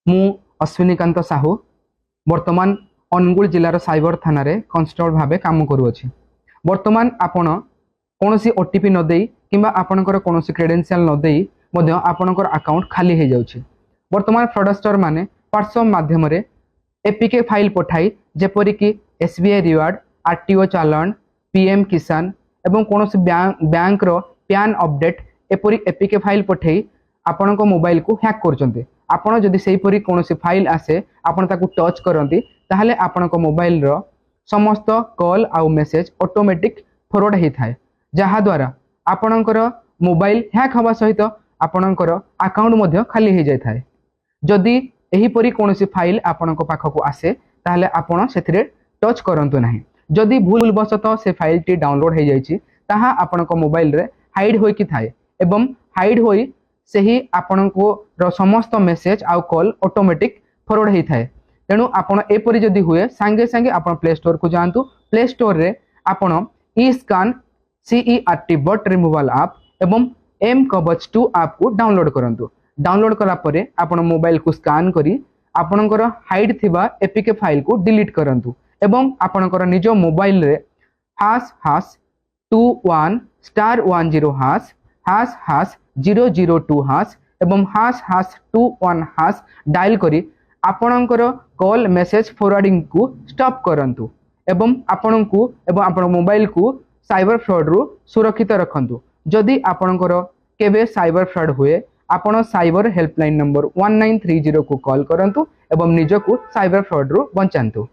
मु अश्विनीकांत साहू वर्तमान अनुगुल जिलार साइबर थाना रे कॉन्स्टेबल भाबे काम करूअछि। वर्तमान आपण कोनोसी ओटीपी न देई किंबा आपणकर कोनोसी क्रेडेंशियल न देई मध्य आपणकर अकाउंट खाली हे जाउछि। वर्तमान फ्रॉडस्टर माने व्हाट्सएप माध्यम रे एपीके फाइल पठाई जेपरि कि एसबीआई रिवार्ड, आरटीओ चालान, पीएम किसान एवं कोनोसी बैंक रो पैन अपडेट एपरि एपीके फाइल पठाई आपणको मोबाइल को हैक करचंते। आपण जदि सेही परि कोनोसी फाइल आसे आपण ताकू टच करंती ताहले आपणको मोबाइल रो समस्त कॉल आउ मेसेज ऑटोमेटिक फॉरवर्ड हे थाए, जहा द्वारा आपणकर मोबाइल हैक हवा सहित आपणकर अकाउंट मध्य खाली हे जाय थाए। जदि एही परि कोनोसी फाइल आपणको पाखको आसे ताहले आपण सेथिरे टच करंतु नाही। जदि भूलवशत से फाइल टी डाउनलोड हे जायछि ताहा आपणको मोबाइल रे हाइड होई कि थाए एवं हाइड होई सेही आपणको रो समस्त मेसेज आउ कॉल ऑटोमेटिक फॉरवर्ड हे थाए। तेणु आपण एपरि जदि हुए संगे संगे आपण प्ले स्टोर को जानतु। प्ले स्टोर रे आपण eScan CERT bot removal app एवं एम कवच 2 ऐप को डाउनलोड करंतु। डाउनलोड कला परे आपण मोबाइल को स्कैन करी आपणकर हाइड थिबा एपीके फाइल को डिलीट करंतु एवं आपणकर निज मोबाइल रे #21*10# #002# एवं #21# डायल करी आपणकर कॉल मेसेज फॉरवर्डिंग को स्टॉप करंतु एवं आपणको एवं आपण मोबाइल को साइबर फ्रॉड रु सुरक्षित रखंतु। जदि आपणकर केबे साइबर फ्रॉड हुए आपण साइबर हेल्पलाइन नंबर 1930 को कॉल करंतु एवं निज को साइबर फ्रॉड रु बचांतु।